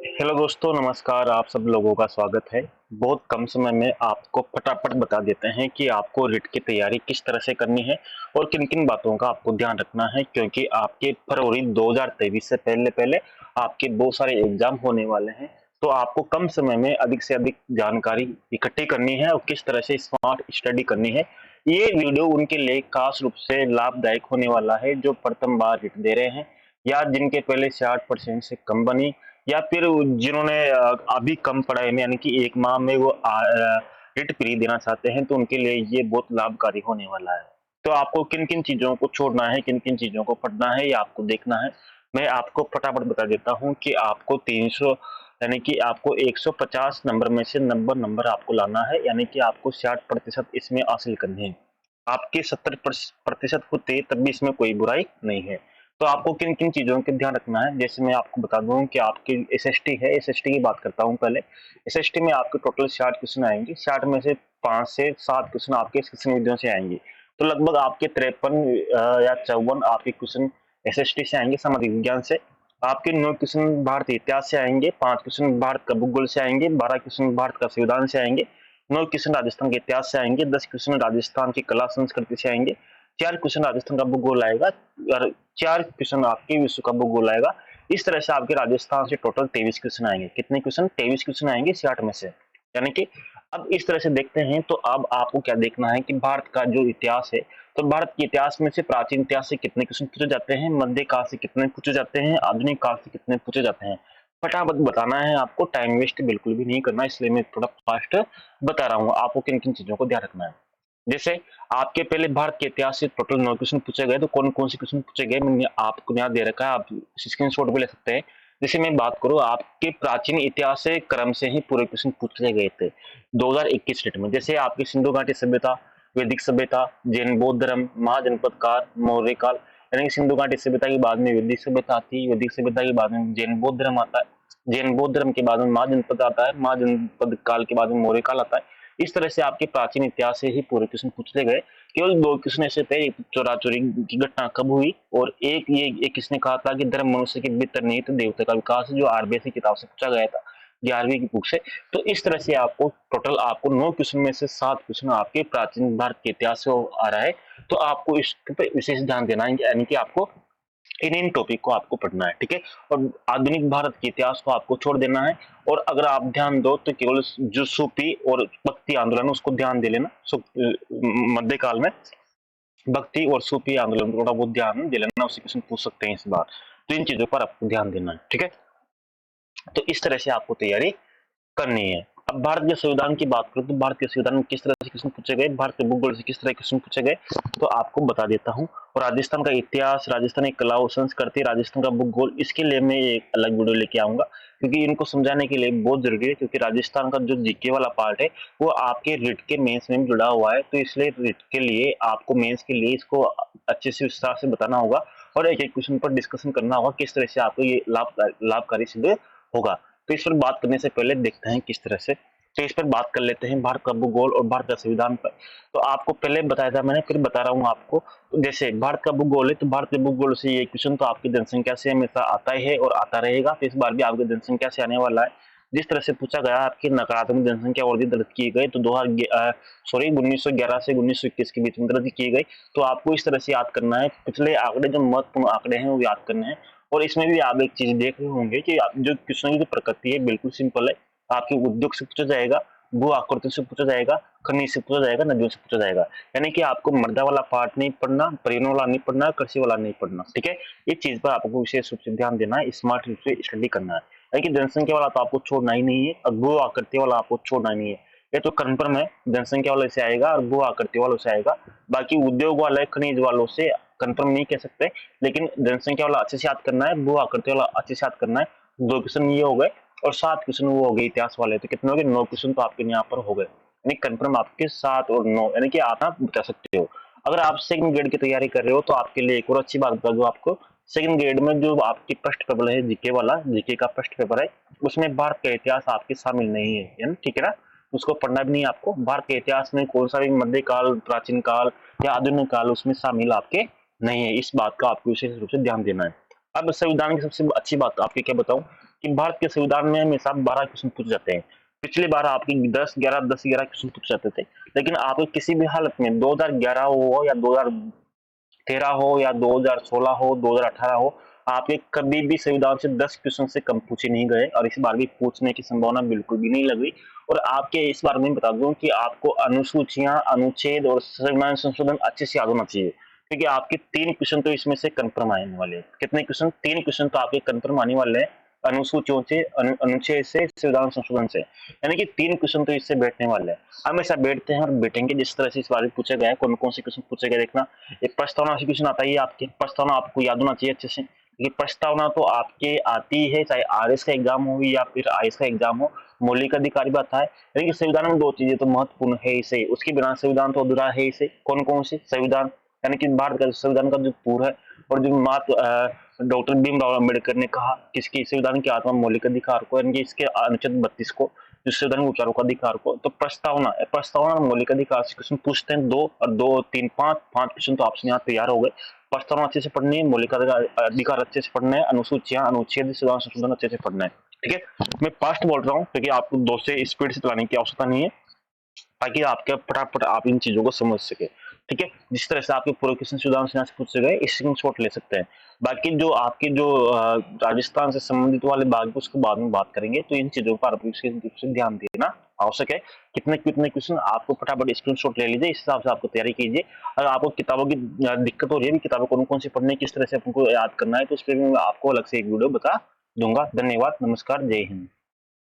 Hello दोस्तों, नमस्कार। आप सब लोगों का स्वागत है। बहुत कम समय में आपको फटाफट बता देते हैं कि आपको रिट की तैयारी किस तरह से करनी है और किन-किन बातों का आपको ध्यान रखना है, क्योंकि आपके फरवरी 2023 से पहले-पहले आपके बहुत सारे एग्ज़ाम होने वाले हैं। तो आपको कम समय में अधिक से अधिक जानकारी इकट्ठी करनी है और किस तरह से स्मार्ट स्टडी करनी है। ये वीडियो उनके लिए खास रूप से लाभदायक होने वाला है, जो प्रथम बार रिट दे रहे हैं या जिनके पहले 60% से कम बनी, या फिर जिन्होंने अभी कम पढ़ाई में यानी कि 1 माह में वो रिट प्री देना चाहते हैं, तो उनके लिए ये बहुत लाभकारी होने वाला है। तो आपको किन-किन चीज़ों को छोड़ना है, किन-किन चीज़ों को पढ़ना है, ये आपको देखना है। मैं आपको फटाफट बता देता हूँ कि आपको 300 यानी कि आपको 150 नंबर में से 90 नंबर आपको लाना है, यानी कि आपको 60% इसमें हासिल करने हैं। आपके 70% होते तब भी इसमें कोई बुराई नहीं है। तो आपको किन-किन चीज़ों का ध्यान रखना है, जैसे मैं आपको बता दूँ कि आपकी एसएसटी है, एसएसटी की बात करता हूँ पहले। एसएसटी में आपके टोटल 60 क्वेश्चन आएँगे, 60 में से 5 से 7 क्वेश्चन आपके कृषि विज्ञान से आएँगे। तो लगभग आपके 53 या 54 आपके क्वेश्चन एसएसटी से आएँगे, सामाजिक विज्ञान से। आपके 9 क्वेश्चन भारतीय इतिहास से आएँगे, 5 क्वेश्चन भारत का भूगोल से आएँगे, 12 क्वेश्चन भारत का संविधान से आएँगे, 9 क्वेश्चन राजस्थान के इतिहास से आएँगे, 10 क्वेश्चन राजस्थान की कला संस्कृति से आएँगे, 4 क्वेश्चन राजस्थान का भूगोल आएगा और 4 क्वेश्चन आपके विश्व का भूगोल आएगा। इस तरह से आपके राजस्थान से टोटल 23 क्वेश्चन आएँगे। कितने क्वेश्चन? 23 क्वेश्चन आएँगे 60 में से। यानी कि अब इस तरह से देखते हैं, तो अब आपको क्या देखना है कि भारत का जो इतिहास है, तो भारत के इतिहास में से प्राचीन इतिहास से कितने क्वेश्चन पूछे जाते हैं, मध्यकाल से कितने पूछे जाते हैं, आधुनिक काल से कितने पूछे जाते हैं। फटाफट बताना है आपको, टाइम वेस्ट बिल्कुल भी नहीं करना, इसलिए मैं थोड़ा फास्ट बता रहा हूँ आपको किन-किन चीज़ों को ध्यान रखना है। जैसे आपके पहले भारत के इतिहास से टोटल 9 क्वेश्चन पूछे गए, तो कौन-कौन से क्वेश्चन पूछे गए मैंने आपको यहाँ दे रखा है, आप स्क्रीनशॉट भी ले सकते हैं। जैसे मैं बात करूँ, आपके प्राचीन इतिहास से क्रम से ही पूरे क्वेश्चन पूछे गए थे 2021 डेट में। जैसे आपकी सिंधु घाटी सभ्यता, वैदिक सभ्यता, जैन बौद्ध धर्म, महाजनपद काल, मौर्य काल, यानी कि सिंधु घाटी सभ्यता के बाद में वैदिक सभ्यता आती है, वैदिक सभ्यता के बाद में जैन बौद्ध धर्म आता है, जैन बौद्ध धर्म के बाद में महाजनपद आता है, महाजनपद काल के बाद में मौर्य काल आता है। इस तरह से आपके प्राचीन इतिहास से ही पूरे क्वेश्चन पूछे गए। केवल 2 क्वेश्चन ऐसे थे, एक चोरा-चोरी की घटना कब हुई और एक किसने कहा था कि धर्म मनुष्य के भीतर निहित देवता का विकास है, जो आरबीआई किताब से पूछा गया था, 11वीं की बुक से। तो इस तरह से आपको टोटल आपको 9 क्वेश्चन में से 7 क्वेश्चन आपके प्राचीन भारत के इतिहास से आ रहा है। तो आपको इस पे विशेष ध्यान देना है, यानी कि आपको इन टॉपिक को आपको पढ़ना है, ठीक है? और आधुनिक भारत के इतिहास को आपको छोड़ देना है। और अगर आप ध्यान दो तो केवल जो सूफी और भक्ति आंदोलन उसको ध्यान दे लेना। मध्यकाल में भक्ति और सूफी आंदोलन को थोड़ा बहुत ध्यान दे लेना, उससे क्वेश्चन पूछ सकते हैं इस बार। तो इन चीजों पर आपको ध्यान देना है, ठीक है? तो इस तरह से आपको तैयारी करनी है। अब भारत के संविधान की बात करूं, तो भारत के संविधान में किस तरह से क्वेश्चन पूछे गए, भारत के भूगोल से किस तरह के क्वेश्चन पूछे गए, तो आपको बता देता हूं। और राजस्थान का इतिहास, राजस्थान की कला और संस्कृति, राजस्थान का भूगोल, इसके लिए मैं एक अलग वीडियो लेके आऊंगा, क्योंकि इनको समझाने के लिए बहुत जरूरी है। क्योंकि राजस्थान का जो जीके वाला पार्ट है वो आपके रिट के मेंस में जुड़ा हुआ है, तो इसलिए रिट के लिए आपको मेंस के लिए इसको अच्छे से विस्तार से बताना होगा और एक एक क्वेश्चन पर डिस्कशन करना होगा, किस तरह से आपको ये लाभकारी सिद्ध होगा। तो इस पर बात करने से पहले देखते हैं किस तरह से। तो इस पर बात कर लेते हैं, भारत का भूगोल और भारत का संविधान पर। तो आपको पहले बताया था मैंने, फिर बता रहा हूँ आपको। तो जैसे भारत का भूगोल है, तो भारत के भूगोल से ये क्वेश्चन तो आपकी जनसंख्या से हमेशा आता ही है और आता रहेगा। तो इस बार भी आपकी जनसंख्या से आने वाला है। जिस तरह से पूछा गया आपकी नकारात्मक जनसंख्या वृद्धि दर्ज की गई, तो 1911 से 1921 के बीच में दर्ज की गई। तो आपको इस तरह से याद करना है, पिछले आंकड़े जो महत्वपूर्ण आंकड़े हैं वो याद करने हैं। और इसमें भी आप एक चीज देख रहे होंगे कि जो क्वेश्चन की जो प्रकृति है बिल्कुल सिंपल है। आपके उद्योग से पूछा जाएगा, भू आकृति से पूछा जाएगा, खनिज से पूछा जाएगा, नदियों से पूछा जाएगा। यानी कि आपको मृदा वाला पार्ट नहीं पढ़ना, पर्यावरण वाला नहीं पढ़ना, कृषि वाला नहीं पढ़ना, ठीक है? इस चीज पर आपको विशेष रूप से ध्यान देना है, स्मार्ट रूप से स्टडी करना है। यानी कि जनसंख्या वाला तो आपको छोड़ना ही नहीं है और भू आकृति वाला आपको छोड़ना ही नहीं है। ये तो कन्फर्म है, जनसंख्या वाले से आएगा और भू आकृति वालों से आएगा। बाकी उद्योग वाले, खनिज वालों से कंफर्म नहीं कह सकते, लेकिन जनसंख्या वाला अच्छे से याद करना है, भू आकृति वाला अच्छे से याद करना है। 2 क्वेश्चन ये हो गए और 7 क्वेश्चन वो हो गए इतिहास वाले। तो कितने हो गए? 9 क्वेश्चन तो आपके यहाँ पर हो गए, यानी कंफर्म आपके 7 और 9, यानी कि आप बता सकते हो। अगर आप सेकंड ग्रेड की तैयारी कर रहे हो तो आपके लिए एक और अच्छी बात बता दूं आपको। सेकंड ग्रेड में जो आपकी फर्स्ट पेपर है जीके वाला, जीके का फर्स्ट पेपर है, उसमें भारत का इतिहास आपके शामिल नहीं है, यानी ठीक है ना? उसको पढ़ना भी नहीं है आपको। भारत के इतिहास में कौन सा भी मध्यकाल, प्राचीन काल या आधुनिक काल उसमें शामिल आपके नहीं है। इस बात का आपको विशेष रूप से ध्यान देना है। अब संविधान की सबसे अच्छी बात आपकी क्या बताऊं, कि भारत के संविधान में हमेशा 12 क्वेश्चन पूछे जाते हैं। पिछली बार आपके 10-11 क्वेश्चन पूछे जाते थे, लेकिन आपको किसी भी हालत में 2011 हो या 2013 हो या 2016 हो, 2018 हो, आपके कभी भी संविधान से 10 क्वेश्चन से कम पूछे नहीं गए और इस बार भी पूछने की संभावना बिल्कुल भी नहीं लग रही। और आपके इस बार मैं बता दूं कि आपको अनुसूचियां, अनुच्छेद और संविधान संशोधन अच्छे से याद होना चाहिए, क्योंकि आपके 3 क्वेश्चन तो इसमें से कन्फर्म आने वाले हैं। कितने क्वेश्चन? 3 क्वेश्चन तो आपके कन्फर्म आने वाले हैं, अनुसूचियों से, अनुच्छेद से, संविधान संशोधन से, यानी कि 3 क्वेश्चन तो इससे बैठने वाले हैं। हमेशा बैठते हैं और बैठेंगे। जिस तरह से इस बार पूछा गया है, कौन कौन से क्वेश्चन पूछे गए देखना। एक प्रस्तावना से क्वेश्चन आता है, आपके प्रस्तावना आपको याद होना चाहिए अच्छे से। ये प्रस्तावना तो आपके आती है, चाहे आरएस का एग्जाम हो या फिर आईएएस का एग्जाम हो, मौलिक अधिकार भी आता है। यानी कि संविधान में 2 चीजें तो महत्वपूर्ण है इसे, उसके बिना संविधान तो अधूरा है इसे। कौन कौन से? संविधान, यानी कि भारत का संविधान का जो पूरा है, और जो डॉक्टर भीमराव अम्बेडकर ने कहा किसकी, संविधान की आत्मा मौलिक अधिकार को, यानी कि इसके अनुच्छेद 32 को, जो संविधान के विचारों का अधिकार को। तो प्रस्तावना मौलिक अधिकार से क्वेश्चन पूछते हैं, 2 और 2 3 5 क्वेश्चन तो आपसे यहाँ तैयार हो गए। प्रस्तावना अच्छे से पढ़नी है, मौलिक अधिकार अच्छे से पढ़ना है, अनुसूचियां, अनुच्छेद, संविधान संशोधन अच्छे से पढ़ना है। ठीक है, मैं फास्ट बोल रहा हूँ क्योंकि आपको 2 से स्पीड से चलाने की आवश्यकता नहीं है, ताकि आपके फटाफट आप इन चीजों को समझ सके। ठीक है, जिस तरह से आपके पूरे क्वेश्चन सुधांश से पूछ गए, स्क्रीनशॉट ले सकते हैं। बाकी जो आपकी जो राजस्थान से संबंधित वाले भाग, उसके बाद में बात करेंगे, तो इन चीजों पर आप विशेष रूप से ध्यान देना आवश्यक है। कितने कितने क्वेश्चन आपको फटाफट स्क्रीनशॉट ले लीजिए, इस हिसाब से आपको तैयारी कीजिए। अगर आपको किताबों की दिक्कत हो रही है, किताबें कौन कौन सी पढ़नी, किस तरह से आपको याद करना है, तो उस पर भी मैं आपको अलग से एक वीडियो बता दूंगा। धन्यवाद, नमस्कार, जय हिंद।